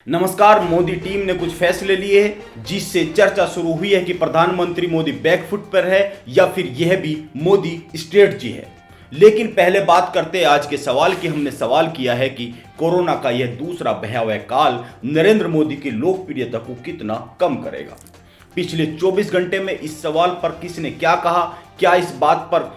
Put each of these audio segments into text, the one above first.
नमस्कार। मोदी टीम ने कुछ फैसले लिए हैं जिससे चर्चा शुरू हुई है कि प्रधानमंत्री मोदी बैकफुट पर है या फिर यह भी मोदी स्ट्रेटजी है। लेकिन पहले बात करते हैं आज के सवाल की। हमने सवाल किया है कि कोरोना का यह दूसरा भयावह काल नरेंद्र मोदी की लोकप्रियता को कितना कम करेगा। पिछले 24 घंटे में इस सवाल पर किसने क्या कहा, क्या इस बात पर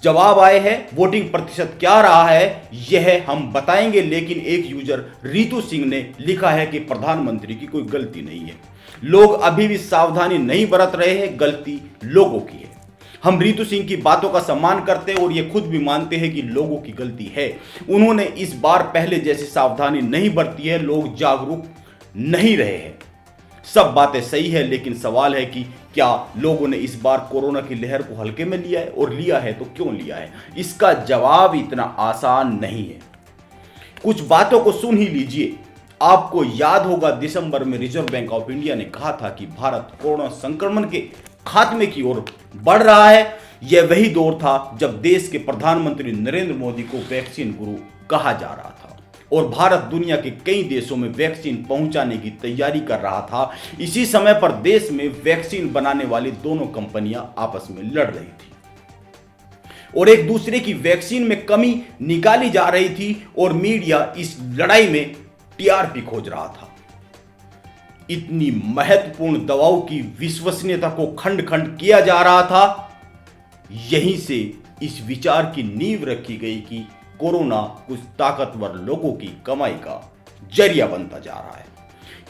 जवाब आए हैं, वोटिंग प्रतिशत क्या रहा है, यह हम बताएंगे। लेकिन एक यूजर रितु सिंह ने लिखा है कि प्रधानमंत्री की कोई गलती नहीं है, लोग अभी भी सावधानी नहीं बरत रहे हैं, गलती लोगों की है। हम रितु सिंह की बातों का सम्मान करते हैं और ये खुद भी मानते हैं कि लोगों की गलती है। उन्होंने इस बार पहले जैसी सावधानी नहीं बरती है, लोग जागरूक नहीं रहे हैं। सब बातें सही है, लेकिन सवाल है कि क्या लोगों ने इस बार कोरोना की लहर को हल्के में लिया है, और लिया है तो क्यों लिया है। इसका जवाब इतना आसान नहीं है। कुछ बातों को सुन ही लीजिए। आपको याद होगा दिसंबर में रिजर्व बैंक ऑफ इंडिया ने कहा था कि भारत कोरोना संक्रमण के खात्मे की ओर बढ़ रहा है। यह वही दौर था जब देश के प्रधानमंत्री नरेंद्र मोदी को वैक्सीन गुरु कहा जा रहा था और भारत दुनिया के कई देशों में वैक्सीन पहुंचाने की तैयारी कर रहा था। इसी समय पर देश में वैक्सीन बनाने वाली दोनों कंपनियां आपस में लड़ रही थी और एक दूसरे की वैक्सीन में कमी निकाली जा रही थी और मीडिया इस लड़ाई में टीआरपी खोज रहा था। इतनी महत्वपूर्ण दवाओं की विश्वसनीयता को खंड खंड किया जा रहा था। यहीं से इस विचार की नींव रखी गई कि कोरोना कुछ ताकतवर लोगों की कमाई का जरिया बनता जा रहा है,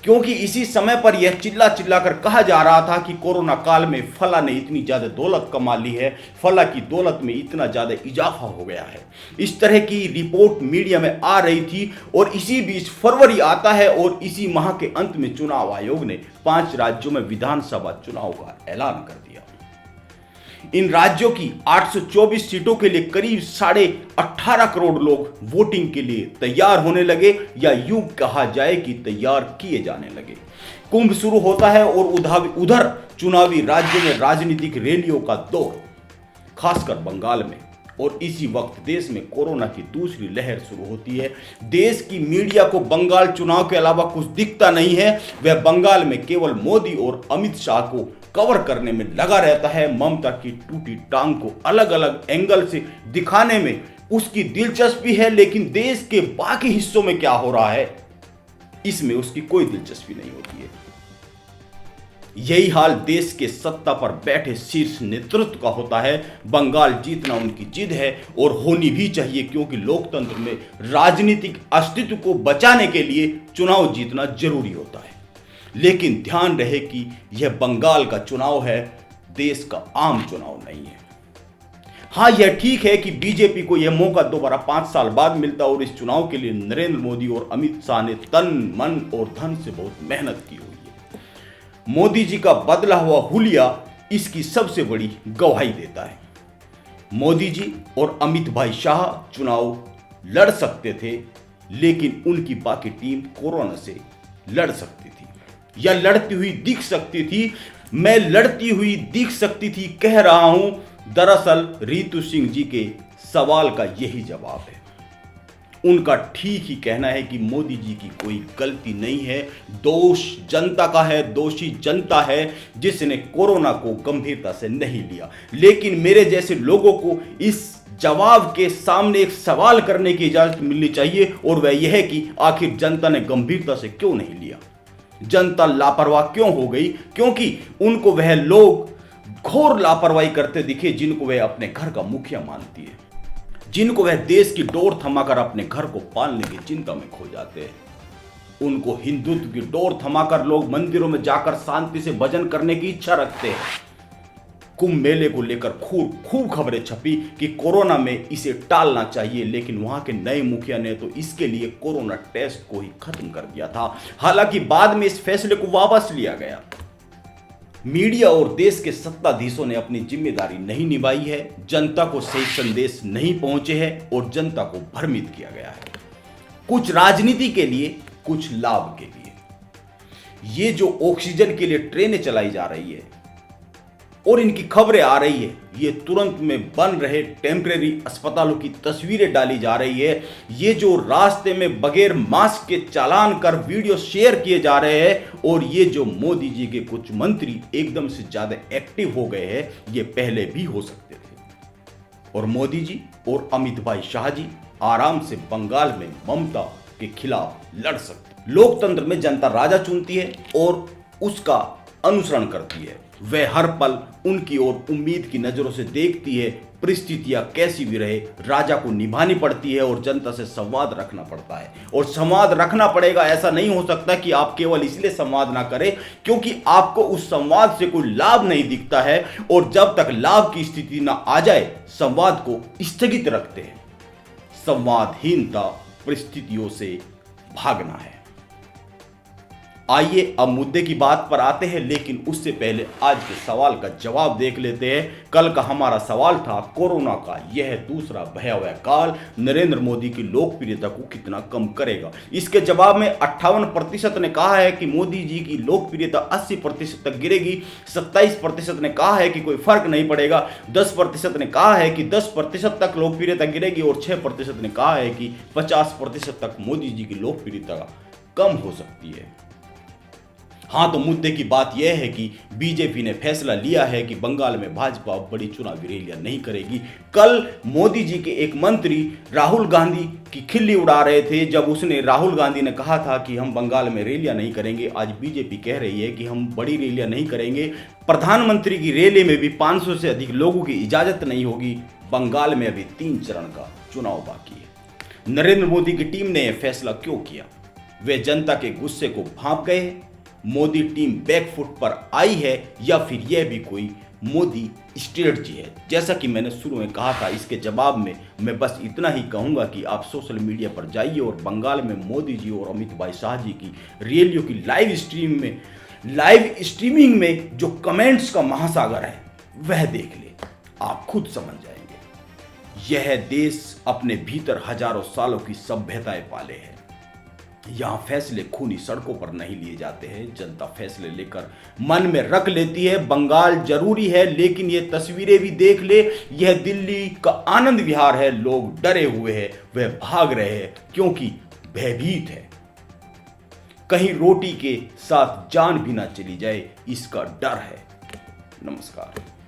क्योंकि इसी समय पर यह चिल्ला चिल्ला कर कहा जा रहा था कि कोरोना काल में फला ने इतनी ज्यादा दौलत कमा ली है, फला की दौलत में इतना ज्यादा इजाफा हो गया है। इस तरह की रिपोर्ट मीडिया में आ रही थी और इसी बीच फरवरी आता है और इसी माह के अंत में चुनाव आयोग ने 5 राज्यों में विधानसभा चुनाव का ऐलान कर दिया। इन राज्यों की 824 सीटों के लिए करीब 18.5 करोड़ लोग वोटिंग के लिए तैयार होने लगे, या यूं कहा जाए कि तैयार किए जाने लगे। कुंभ शुरू होता है और उधर चुनावी राज्यों में राजनीतिक रैलियों का दौर, खासकर बंगाल में। और इसी वक्त देश में कोरोना की दूसरी लहर शुरू होती है। देश की मीडिया को बंगाल चुनाव के अलावा कुछ दिखता नहीं है। वह बंगाल में केवल मोदी और अमित शाह को कवर करने में लगा रहता है। ममता की टूटी टांग को अलग अलग एंगल से दिखाने में उसकी दिलचस्पी है, लेकिन देश के बाकी हिस्सों में क्या हो रहा है इसमें उसकी कोई दिलचस्पी नहीं होती है। यही हाल देश के सत्ता पर बैठे शीर्ष नेतृत्व का होता है। बंगाल जीतना उनकी जिद है और होनी भी चाहिए, क्योंकि लोकतंत्र में राजनीतिक अस्तित्व को बचाने के लिए चुनाव जीतना जरूरी होता है। लेकिन ध्यान रहे कि यह बंगाल का चुनाव है, देश का आम चुनाव नहीं है। हाँ, यह ठीक है कि बीजेपी को यह मौका दोबारा 5 साल बाद मिलता और इस चुनाव के लिए नरेंद्र मोदी और अमित शाह ने तन मन और धन से बहुत मेहनत की हुई है। मोदी जी का बदला हुआ हुलिया इसकी सबसे बड़ी गवाही देता है। मोदी जी और अमित भाई शाह चुनाव लड़ सकते थे, लेकिन उनकी बाकी टीम कोरोना से लड़ सकती थी या लड़ती हुई दिख सकती थी। मैं लड़ती हुई दिख सकती थी कह रहा हूं, दरअसल रितु सिंह जी के सवाल का यही जवाब है। उनका ठीक ही कहना है कि मोदी जी की कोई गलती नहीं है, दोष जनता का है, दोषी जनता है जिसने कोरोना को गंभीरता से नहीं लिया। लेकिन मेरे जैसे लोगों को इस जवाब के सामने एक सवाल करने की इजाजत मिलनी चाहिए, और वह यह है कि आखिर जनता ने गंभीरता से क्यों नहीं लिया, जनता लापरवाह क्यों हो गई। क्योंकि उनको वह लोग घोर लापरवाही करते दिखे जिनको वह अपने घर का मुखिया मानती है, जिनको वह देश की डोर थमाकर अपने घर को पालने की चिंता में खो जाते हैं। उनको हिंदुत्व की डोर थमाकर लोग मंदिरों में जाकर शांति से भजन करने की इच्छा रखते हैं। कुंभ मेले को लेकर खूब खबरें छपी कि कोरोना में इसे टालना चाहिए, लेकिन वहां के नए मुखिया ने तो इसके लिए कोरोना टेस्ट को ही खत्म कर दिया था। हालांकि बाद में इस फैसले को वापस लिया गया। मीडिया और देश के सत्ताधीशों ने अपनी जिम्मेदारी नहीं निभाई है, जनता को सही संदेश नहीं पहुंचे हैं और जनता को भ्रमित किया गया है, कुछ राजनीति के लिए, कुछ लाभ के लिए। ये जो ऑक्सीजन के लिए ट्रेनें चलाई जा रही है, और इनकी खबरें आ रही है, ये तुरंत में बन रहे टेम्परेरी अस्पतालों की तस्वीरें डाली जा रही है। ये जो रास्ते में बगैर मास्क के चालान कर वीडियो शेयर किए जा रहे हैं, और ये जो मोदी जी के कुछ मंत्री एकदम से ज्यादा एक्टिव हो गए हैं, ये पहले भी हो सकते थे। और मोदी जी और अमित भाई शाह जी आराम से बंगाल में ममता के खिलाफ लड़ सकते। लोकतंत्र में जनता राजा चुनती है और उसका अनुसरण करती है। वह हर पल उनकी ओर उम्मीद की नजरों से देखती है। परिस्थितियां कैसी भी रहे, राजा को निभानी पड़ती है और जनता से संवाद रखना पड़ता है। और संवाद रखना पड़ेगा, ऐसा नहीं हो सकता कि आप केवल इसलिए संवाद ना करें क्योंकि आपको उस संवाद से कोई लाभ नहीं दिखता है। और जब तक लाभ की स्थिति ना आ जाए, संवाद को स्थगित रखते हैं। संवादहीनता परिस्थितियों से भागना है। आइए अब मुद्दे की बात पर आते हैं, लेकिन उससे पहले आज के सवाल का जवाब देख लेते हैं। कल का हमारा सवाल था, कोरोना का यह दूसरा भयावह काल नरेंद्र मोदी की लोकप्रियता को कितना कम करेगा। इसके जवाब में 58% ने कहा है कि मोदी जी की लोकप्रियता 80% तक गिरेगी। 27% ने कहा है कि कोई फर्क नहीं पड़ेगा। 10% ने कहा है कि 10% तक लोकप्रियता गिरेगी और 6% ने कहा है कि 50% तक मोदी जी की लोकप्रियता कम हो सकती है। हाँ, तो मुद्दे की बात यह है कि बीजेपी ने फैसला लिया है कि बंगाल में भाजपा बड़ी चुनावी रैलियां नहीं करेगी। कल मोदी जी के एक मंत्री राहुल गांधी की खिल्ली उड़ा रहे थे जब राहुल गांधी ने कहा था कि हम बंगाल में रैलियां नहीं करेंगे। आज बीजेपी कह रही है कि हम बड़ी रैलियां नहीं करेंगे। प्रधानमंत्री की रैली में भी 500 से अधिक लोगों की इजाजत नहीं होगी। बंगाल में अभी 3 चरण का चुनाव बाकी है। नरेंद्र मोदी की टीम ने यह फैसला क्यों किया? वे जनता के गुस्से को भांप गए? मोदी टीम बैकफुट पर आई है या फिर यह भी कोई मोदी स्ट्रेटजी है? जैसा कि मैंने शुरू में कहा था, इसके जवाब में मैं बस इतना ही कहूंगा कि आप सोशल मीडिया पर जाइए और बंगाल में मोदी जी और अमित भाई शाह जी की रैलियों की लाइव स्ट्रीमिंग में जो कमेंट्स का महासागर है वह देख ले, आप खुद समझ जाएंगे। यह देश अपने भीतर हजारों सालों की सभ्यताएं पाले है। यहां फैसले खूनी सड़कों पर नहीं लिए जाते हैं, जनता फैसले लेकर मन में रख लेती है। बंगाल जरूरी है, लेकिन ये तस्वीरें भी देख ले, यह दिल्ली का आनंद विहार है। लोग डरे हुए हैं, वह भाग रहे हैं क्योंकि भयभीत है। कहीं रोटी के साथ जान भी ना चली जाए, इसका डर है। नमस्कार।